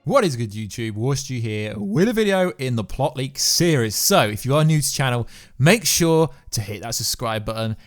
What is good, YouTube? Warstu here with a video in the plot leak series. So if you are new to the channel, make sure to hit that subscribe button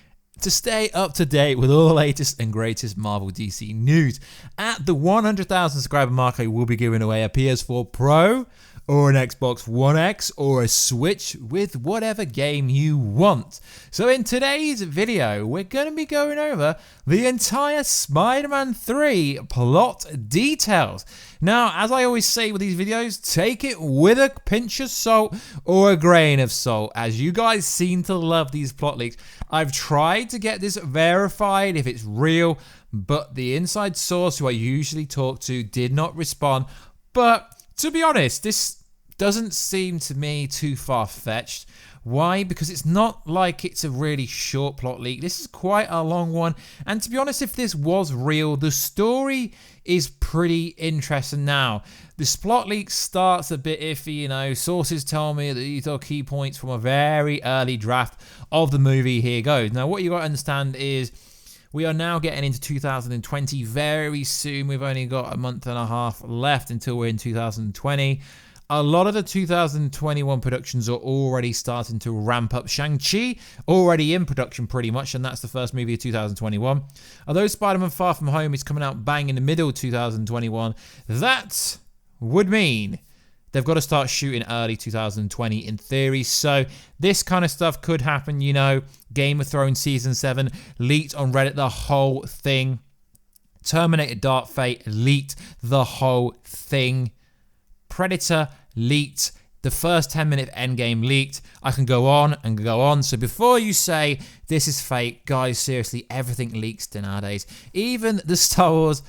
to stay up to date with all the latest and greatest Marvel DC news. At the 100,000 subscriber mark, I will be giving away a PS4 Pro or an Xbox One X or a Switch with whatever game you want. So in today's video, we're going to be going over the entire Spider-Man 3 plot details. Now, as I always say with these videos, take it with a pinch of salt or a grain of salt, as you guys seem to love these plot leaks. I've tried to get this verified if it's real, but the inside source who I usually talk to did not respond. But to be honest, this doesn't seem to me too far-fetched. Why? Because it's not like it's a really short plot leak. This is quite a long one. And to be honest, if this was real, the story is pretty interesting now. This plot leak starts a bit iffy, you know. Sources tell me that these are key points from a very early draft of the movie. Here goes. Now, what you got to understand is we are now getting into 2020 very soon. We've only got a month and a half left until we're in 2020. A lot of the 2021 productions are already starting to ramp up. Shang-Chi already in production pretty much, and that's the first movie of 2021. Although Spider-Man Far From Home is coming out bang in the middle of 2021, that would mean they've got to start shooting early 2020 in theory. So this kind of stuff could happen, you know. Game of Thrones Season 7 leaked on Reddit the whole thing. Terminator Dark Fate leaked the whole thing. Predator leaked. The first 10-minute EndGame leaked. I can go on and go on. So before you say this is fake, guys, seriously, everything leaks nowadays. Even the Star Wars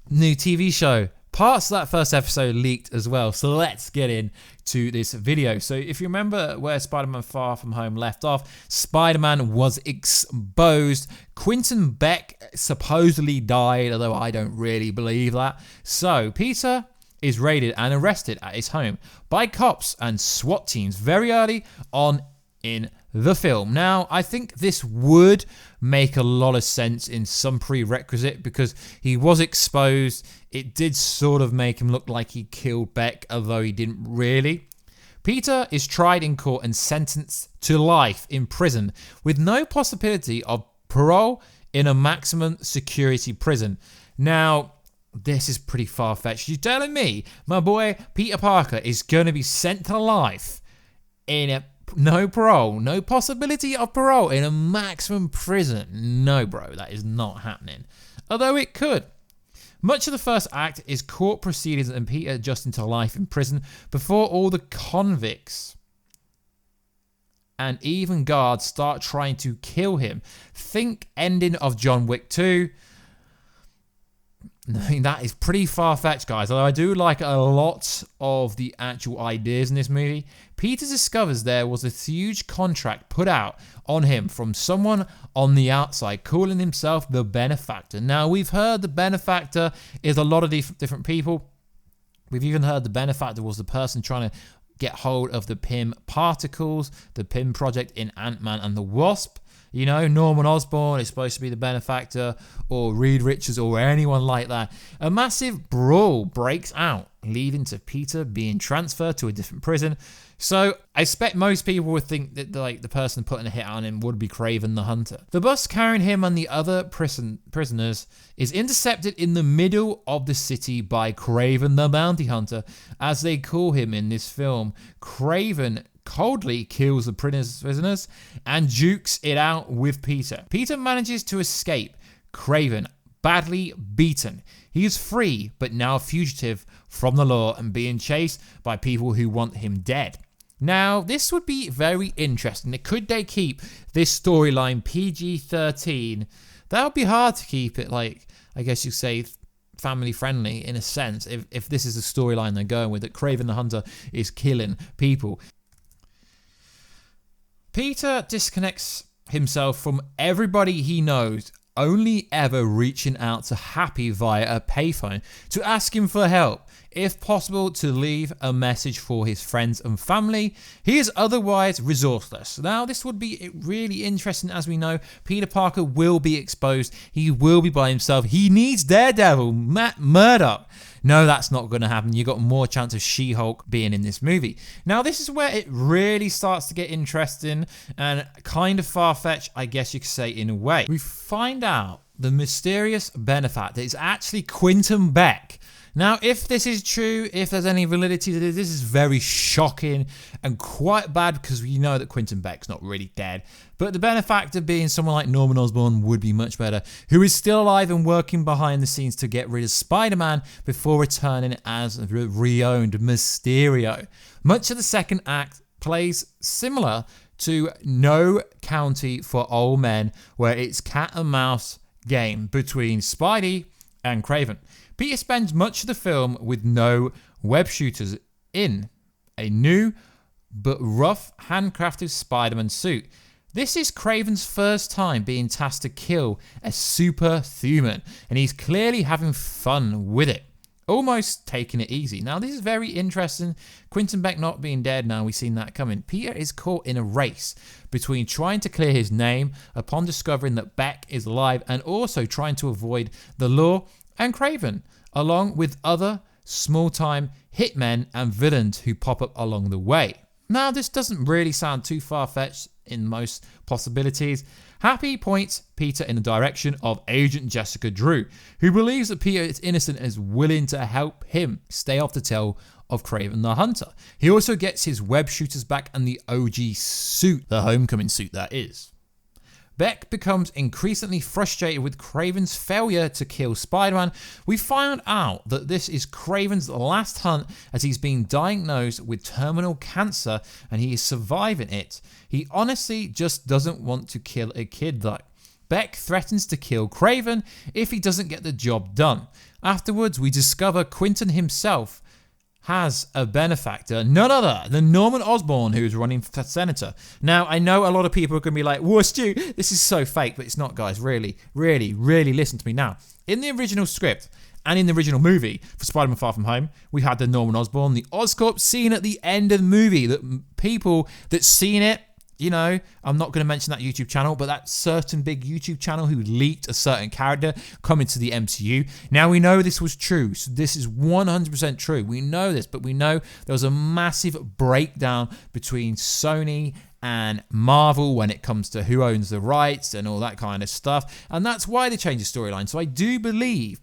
new TV show, parts of that first episode leaked as well. So let's get into this video. So if you remember where Spider-Man Far From Home left off, Spider-Man was exposed. Quentin Beck supposedly died, although I don't really believe that. So Peter is raided and arrested at his home by cops and SWAT teams very early on in the film. Now, I think this would make a lot of sense in some prerequisite because he was exposed. It did sort of make him look like he killed Beck, although he didn't really. Peter is tried in court and sentenced to life in prison with no possibility of parole in a maximum security prison. Now, this is pretty far-fetched. You're telling me my boy Peter Parker is going to be sent to life in no parole, no possibility of parole in a maximum prison? No, bro, that is not happening. Although it could. Much of the first act is court proceedings and Peter adjusting to life in prison before all the convicts and even guards start trying to kill him. Think ending of John Wick 2. I mean, that is pretty far-fetched, guys. Although I do like a lot of the actual ideas in this movie. Peter discovers there was a huge contract put out on him from someone on the outside calling himself the benefactor. Now, we've heard the benefactor is a lot of different people. We've even heard the benefactor was the person trying to get hold of the Pym particles, the Pym project in Ant-Man and the Wasp. You know, Norman Osborn is supposed to be the benefactor, or Reed Richards, or anyone like that. A massive brawl breaks out, leading to Peter being transferred to a different prison. So I expect most people would think that the person putting a hit on him would be Kraven the Hunter. The bus carrying him and the other prisoners is intercepted in the middle of the city by Kraven the Bounty Hunter, as they call him in this film. Kraven coldly kills the prisoners and dukes it out with Peter. Peter manages to escape. Kraven, badly beaten. He is free, but now a fugitive from the law and being chased by people who want him dead. Now, this would be very interesting. Could they keep this storyline PG-13? That would be hard to keep it, like, I guess you say, family friendly in a sense, if this is the storyline they're going with, that Kraven the Hunter is killing people. Peter disconnects himself from everybody he knows, only ever reaching out to Happy via a payphone to ask him for help. If possible, to leave a message for his friends and family. He is otherwise resourceless. Now, this would be really interesting. As we know, Peter Parker will be exposed. He will be by himself. He needs Daredevil, Matt Murdock. No, that's not going to happen. You got more chance of She-Hulk being in this movie. Now, this is where it really starts to get interesting and kind of far-fetched, I guess you could say, in a way. We find out the mysterious benefactor is actually Quentin Beck. Now, if this is true, if there's any validity to this, this is very shocking and quite bad because we know that Quentin Beck's not really dead. But the benefactor being someone like Norman Osborn would be much better, who is still alive and working behind the scenes to get rid of Spider-Man before returning as re-owned Mysterio. Much of the second act plays similar to No Country for Old Men, where it's cat and mouse game between Spidey and Kraven. Peter spends much of the film with no web shooters in a new but rough handcrafted Spider-Man suit. This is Kraven's first time being tasked to kill a superhuman, and he's clearly having fun with it, almost taking it easy. Now, this is very interesting. Quentin Beck not being dead, now we've seen that coming. Peter is caught in a race between trying to clear his name upon discovering that Beck is alive and also trying to avoid the law and Kraven, along with other small-time hitmen and villains who pop up along the way. Now, this doesn't really sound too far-fetched in most possibilities. Happy points Peter in the direction of Agent Jessica Drew, who believes that Peter is innocent and is willing to help him stay off the tail of Kraven the Hunter. He also gets his web shooters back and the OG suit, the homecoming suit that is. Beck becomes increasingly frustrated with Kraven's failure to kill Spider-Man. We find out that this is Kraven's last hunt as he's been diagnosed with terminal cancer and he is surviving it. He honestly just doesn't want to kill a kid though. Beck threatens to kill Kraven if he doesn't get the job done. Afterwards, we discover Quentin himself has a benefactor, none other than Norman Osborn, who's running for senator. Now, I know a lot of people are going to be like, whoa, Stu, this is so fake, but it's not, guys. Really, really, really listen to me now. In the original script and in the original movie for Spider-Man Far From Home, we had the Norman Osborn, the Oscorp scene at the end of the movie that people that seen it, you know, I'm not going to mention that YouTube channel, but that certain big YouTube channel who leaked a certain character coming to the MCU. Now, we know this was true. So this is 100% true. We know this, but we know there was a massive breakdown between Sony and Marvel when it comes to who owns the rights and all that kind of stuff. And that's why they changed the storyline. So I do believe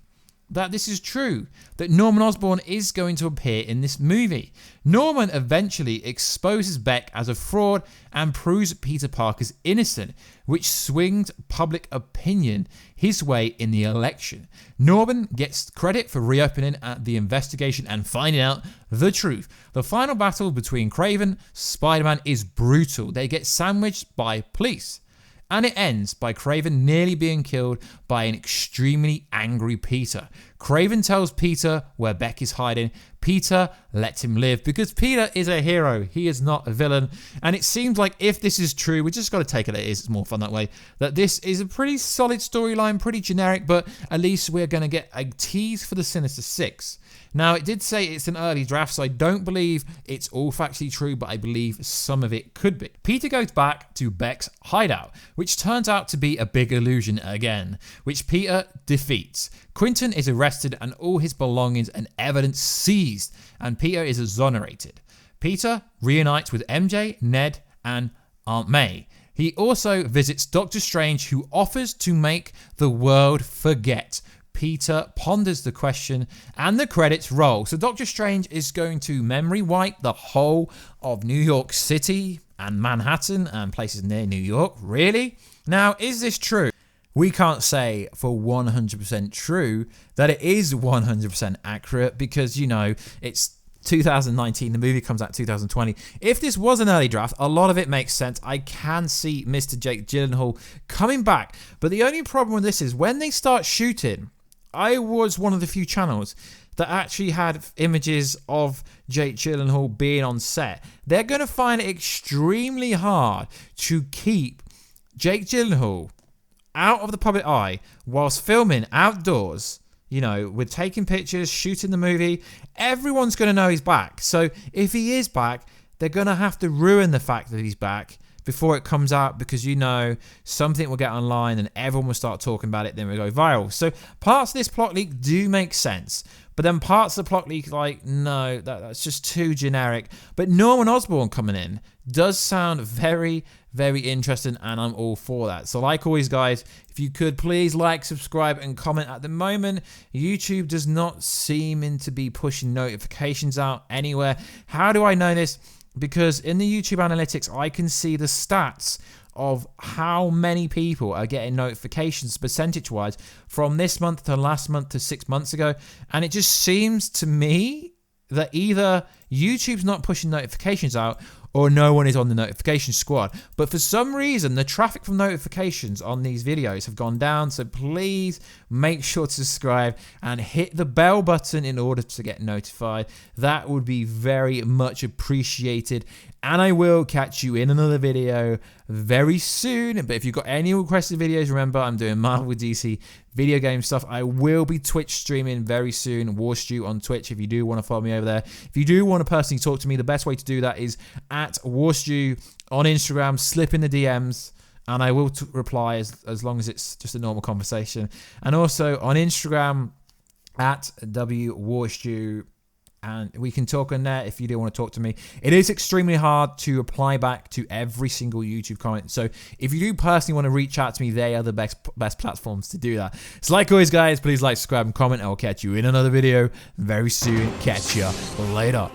that this is true, that Norman Osborn is going to appear in this movie. Norman eventually exposes Beck as a fraud and proves Peter Parker's innocent, which swings public opinion his way in the election. Norman gets credit for reopening the investigation and finding out the truth. The final battle between Kraven and Spider-Man is brutal. They get sandwiched by police. And it ends by Kraven nearly being killed by an extremely angry Peter. Kraven tells Peter where Beck is hiding. Peter lets him live because Peter is a hero. He is not a villain. And it seems like if this is true, we just got to take it as it is. It's more fun that way. That this is a pretty solid storyline, pretty generic, but at least we're going to get a tease for the Sinister Six. Now, it did say it's an early draft, so I don't believe it's all factually true, but I believe some of it could be. Peter goes back to Beck's hideout, which turns out to be a big illusion again, which Peter defeats. Quentin is arrested and all his belongings and evidence seized, and Peter is exonerated. Peter reunites with MJ, Ned, and Aunt May. He also visits Doctor Strange, who offers to make the world forget. Peter ponders the question and the credits roll. So Doctor Strange is going to memory wipe the whole of New York City and Manhattan and places near New York. Really? Now, is this true? We can't say for 100% true that it is 100% accurate because, you know, it's 2019, the movie comes out 2020. If this was an early draft, a lot of it makes sense. I can see Mr. Jake Gyllenhaal coming back. But the only problem with this is when they start shooting, I was one of the few channels that actually had images of Jake Gyllenhaal being on set. They're going to find it extremely hard to keep Jake Gyllenhaal out of the public eye whilst filming outdoors. You know, we're taking pictures, shooting the movie. Everyone's going to know he's back. So if he is back, they're going to have to ruin the fact that he's back before it comes out, because you know something will get online and everyone will start talking about it, then we'll go viral. So parts of this plot leak do make sense, but then parts of the plot leak, like, no, that's just too generic. But Norman Osborn coming in does sound very, very interesting, and I'm all for that. So like always, guys, if you could please like, subscribe, and comment. At the moment, YouTube does not seem to be pushing notifications out anywhere. How do I know this? Because in the YouTube analytics, I can see the stats of how many people are getting notifications percentage-wise from this month to last month to 6 months ago. And it just seems to me that either YouTube's not pushing notifications out or no one is on the notification squad. But for some reason, the traffic from notifications on these videos have gone down. So please make sure to subscribe and hit the bell button in order to get notified. That would be very much appreciated. And I will catch you in another video very soon. But if you've got any requested videos, remember I'm doing Marvel, DC, video game stuff. I will be Twitch streaming very soon. Warstew on Twitch if you do want to follow me over there. If you do want to personally talk to me, the best way to do that is at Warstew on Instagram. Slip in the DMs. And I will reply as long as it's just a normal conversation. And also on Instagram at WWarstew. And we can talk on there if you do want to talk to me. It is extremely hard to reply back to every single YouTube comment. So if you do personally want to reach out to me, they are the best platforms to do that. So like always, guys, please like, subscribe, and comment. I will catch you in another video very soon. Catch ya later.